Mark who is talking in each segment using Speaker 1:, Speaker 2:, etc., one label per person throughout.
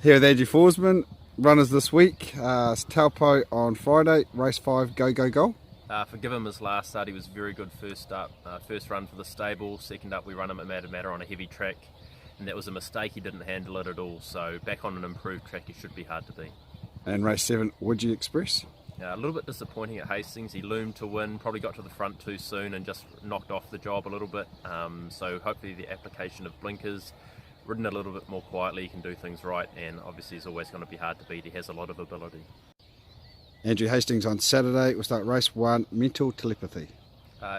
Speaker 1: Here with Andrew Forsman, runners this week. Taupo on Friday, race 5, go, go, go.
Speaker 2: Forgive him his last start, he was very good first up. First run for the stable, second up we run him at Matamata on a heavy track, and that was a mistake, he didn't handle it at all, so back on an improved track he should be hard to beat.
Speaker 1: And race 7, Woodgie Express.
Speaker 2: A little bit disappointing at Hastings, he loomed to win, probably got to the front too soon and just knocked off the job a little bit, so hopefully the application of blinkers, ridden a little bit more quietly, he can do things right, and obviously he's always going to be hard to beat, he has a lot of ability.
Speaker 1: Andrew Hastings on Saturday, we'll start race 1, Mental Telepathy.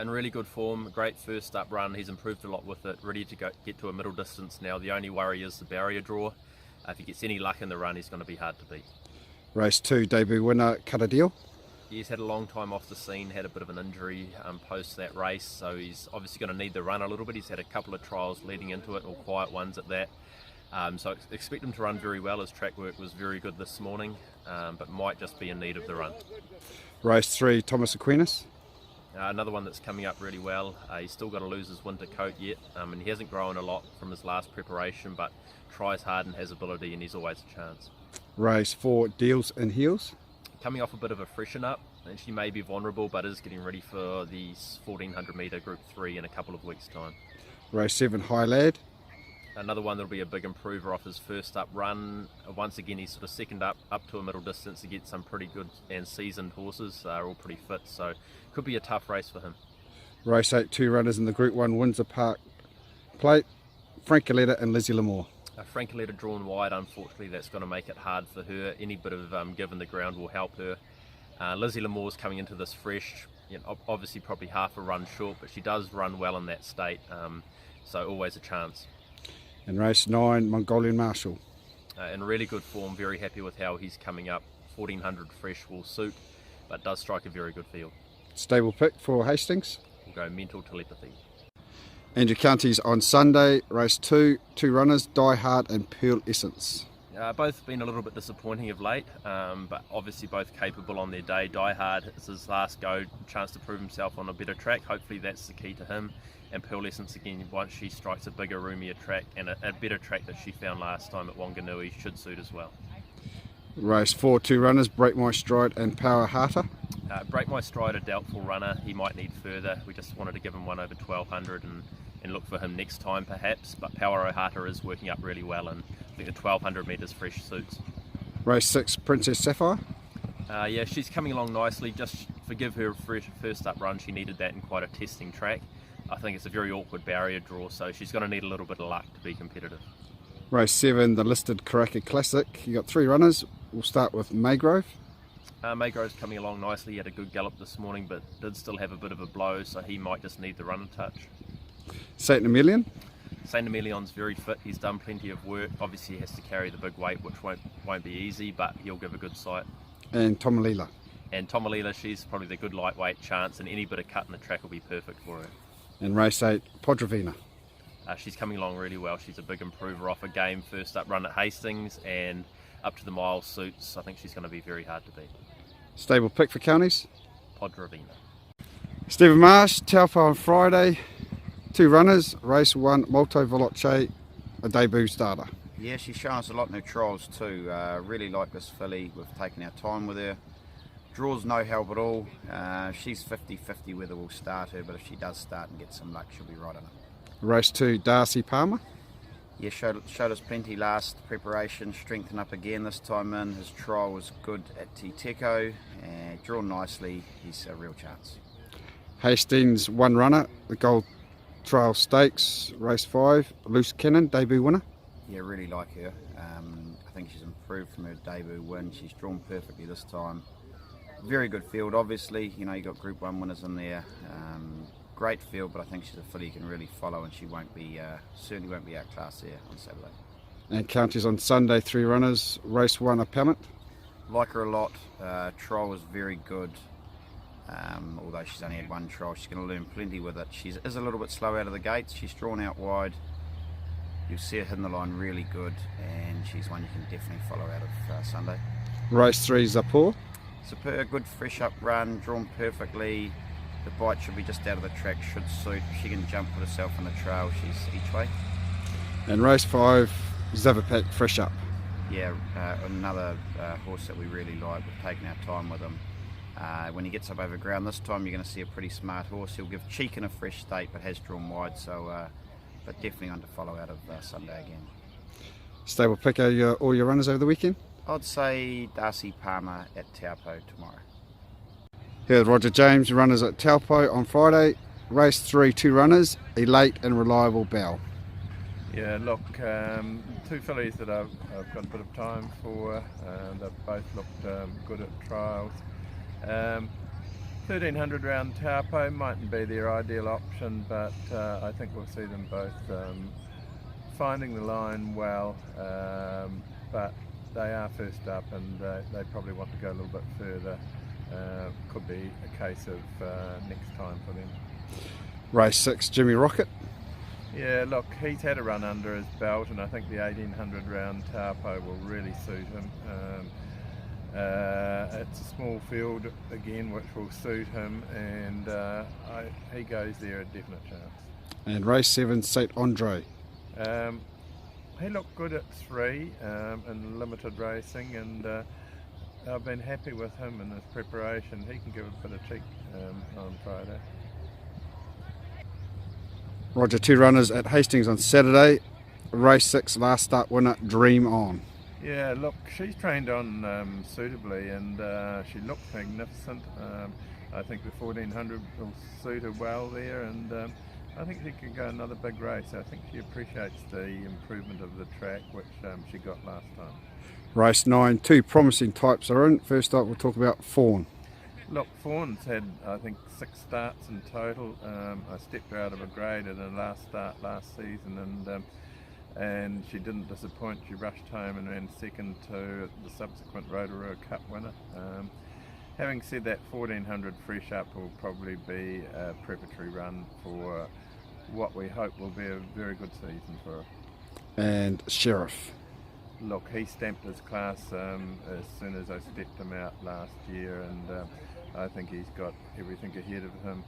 Speaker 2: In really good form, great first up run, he's improved a lot with it, ready to get to a middle distance now. The only worry is the barrier draw. If he gets any luck in the run, he's going to be hard to beat.
Speaker 1: Race 2, debut winner, Cut a Deal.
Speaker 2: He's had a long time off the scene, had a bit of an injury post that race, so he's obviously going to need the run a little bit. He's had a couple of trials leading into it, all quiet ones at that. So expect him to run very well. His track work was very good this morning, but might just be in need of the run.
Speaker 1: Race 3, Thomas Aquinas.
Speaker 2: Another one that's coming up really well. He's still got to lose his winter coat yet, and he hasn't grown a lot from his last preparation, but tries hard and has ability, and he's always a chance.
Speaker 1: Race 4, Deals and Heels.
Speaker 2: Coming off a bit of a freshen up, and she may be vulnerable, but is getting ready for the 1400 metre Group 3 in a couple of weeks' time.
Speaker 1: Race 7, High Lad.
Speaker 2: Another one that'll be a big improver off his first up run. Once again, he's sort of second up to a middle distance to get some pretty good and seasoned horses. They're all pretty fit, so could be a tough race for him.
Speaker 1: Race 8, 2 runners in the Group 1 Windsor Park Plate, Frank Galetta and Lizzie Lamore.
Speaker 2: Francoletta drawn wide, unfortunately that's going to make it hard for her. Any bit of give in the ground will help her. Lizzie Lamore's coming into this fresh, obviously probably half a run short, but she does run well in that state, so always a chance.
Speaker 1: And race 9, Mongolian Marshal.
Speaker 2: In really good form, very happy with how he's coming up. 1400 fresh will suit, but does strike a very good field.
Speaker 1: Stable pick for Hastings.
Speaker 2: We'll go Mental Telepathy.
Speaker 1: Andrew Counties on Sunday, race 2, 2 runners, Die Hard and Pearl Essence.
Speaker 2: Both been a little bit disappointing of late, but obviously both capable on their day. Die Hard is his last go, chance to prove himself on a better track. Hopefully that's the key to him. And Pearl Essence again, once she strikes a bigger, roomier track and a better track that she found last time at Wanganui, should suit as well.
Speaker 1: Race 4, 2 runners, Break My Stride and Power Harter.
Speaker 2: Break My Stride, a doubtful runner, he might need further. We just wanted to give him one over 1200 and look for him next time perhaps, but Power O'Hata is working up really well, and I think the 1200 metres fresh suits.
Speaker 1: Race 6, Princess Sapphire.
Speaker 2: Yeah, she's coming along nicely. Just forgive her first up run, she needed that in quite a testing track. I think it's a very awkward barrier draw, so she's going to need a little bit of luck to be competitive.
Speaker 1: Race 7, the listed Karaka Classic. You got 3 runners. We'll start with Maygrove.
Speaker 2: Maygrove's coming along nicely. He had a good gallop this morning, but did still have a bit of a blow, so he might just need the run and touch.
Speaker 1: Saint Emilion.
Speaker 2: Saint Emilion's very fit. He's done plenty of work. Obviously, he has to carry the big weight, which won't be easy, but he'll give a good sight.
Speaker 1: And Tomalila.
Speaker 2: And Tomalila, she's probably the good lightweight chance, and any bit of cut in the track will be perfect for her.
Speaker 1: And race 8, Podravina.
Speaker 2: She's coming along really well. She's a big improver off a game first up run at Hastings, and up to the mile suits. I think she's going to be very hard to beat.
Speaker 1: Stable pick for Counties.
Speaker 2: Podravina.
Speaker 1: Stephen Marsh, Taupo on Friday. 2 runners, race 1, Molto Veloce, a debut starter.
Speaker 3: Yeah, she's shown us a lot in her trials too. Really like this filly. We've taken our time with her. Draws no help at all. She's 50-50 whether we'll start her, but if she does start and get some luck, she'll be right on it.
Speaker 1: Race 2, Darcy Palmer.
Speaker 3: Yeah, showed us plenty last preparation. Strengthened up again this time in. His trial was good at Titeco. Drawn nicely. He's a real chance.
Speaker 1: Hastings, 1 runner, the Gold Trail Stakes, race 5, Loose Cannon, debut winner.
Speaker 3: Yeah, really like her. I think she's improved from her debut win. She's drawn perfectly this time. Very good field, obviously. You got Group 1 winners in there. Great field, but I think she's a filly you can really follow, and she certainly won't be outclassed there on Saturday.
Speaker 1: And Counties on Sunday, 3 runners, race 1, Appellant.
Speaker 3: Like her a lot. Trial was very good. Although she's only had 1 trial, she's going to learn plenty with it. She is a little bit slow out of the gates. She's drawn out wide. You'll see her hitting the line really good, and she's one you can definitely follow out of Sunday.
Speaker 1: Race 3, Zapor.
Speaker 3: Superb, good fresh up run, drawn perfectly. The bite should be just out of the track, should suit. If she can jump, put herself on the trail, she's each way.
Speaker 1: And race 5, Zavapak, fresh up.
Speaker 3: yeah, another horse that we really like. We've taken our time with him. When he gets up over ground this time, you're going to see a pretty smart horse. He'll give cheek in a fresh state, but has drawn wide, so but definitely one to follow out of Sunday again.
Speaker 1: Stable pick all your runners over the weekend?
Speaker 3: I'd say Darcy Palmer at Taupo tomorrow.
Speaker 1: Here's Roger James, runners at Taupo on Friday. Race 3, 2 runners, Elate and Reliable Bell.
Speaker 4: Yeah, look, two fillies that I've got a bit of time for. They've both looked good at trials. 1300 round Taupo mightn't be their ideal option, but I think we'll see them both finding the line well, but they are first up and they probably want to go a little bit further. Could be a case of next time for them.
Speaker 1: Race 6, Jimmy Rocket.
Speaker 4: Yeah, look, he's had a run under his belt, and I think the 1800 round Taupo will really suit him. It's a small field again, which will suit him, and he goes there a definite chance.
Speaker 1: And race 7, St Andre.
Speaker 4: He looked good at 3 in limited racing, and I've been happy with him in his preparation. He can give a bit of cheek on Friday.
Speaker 1: Roger, 2 runners at Hastings on Saturday. Race 6, last start winner, Dream On.
Speaker 4: Yeah, look, she's trained on suitably, and she looks magnificent. I think the 1400 will suit her well there, and I think she can go another big race. I think she appreciates the improvement of the track, which she got last time.
Speaker 1: Race 9, 2 promising types are in. First up, we'll talk about Fawn.
Speaker 4: Look, Fawn's had, I think, 6 starts in total. I stepped her out of a grade at her last start last season, and she didn't disappoint. She rushed home and ran second to the subsequent Rotorua Cup winner. Having said that, 1400 fresh up will probably be a preparatory run for what we hope will be a very good season for her.
Speaker 1: And Sheriff.
Speaker 4: Look, he stamped his class as soon as I stepped him out last year, and I think he's got everything ahead of him.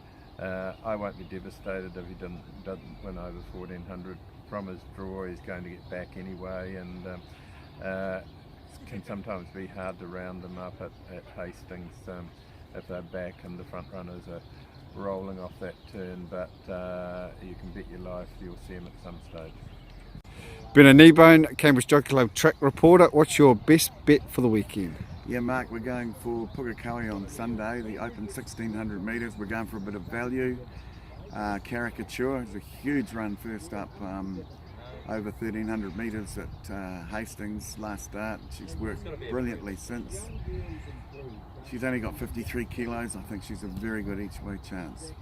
Speaker 4: I won't be devastated if he doesn't win over 1400. From his draw, he's going to get back anyway, and it can sometimes be hard to round them up at Hastings if they're back and the front runners are rolling off that turn, but you can bet your life you'll see him at some stage.
Speaker 1: Brennan Kneebone, Cambridge Jockey Club track reporter. What's your best bet for the weekend?
Speaker 5: Yeah, Mark, we're going for Pukekohe on Sunday, the open 1600 metres. We're going for a bit of value. Caricature is a huge run first up, over 1300 metres at Hastings last start. She's worked brilliantly since. She's only got 53 kilos. I think she's a very good each way chance.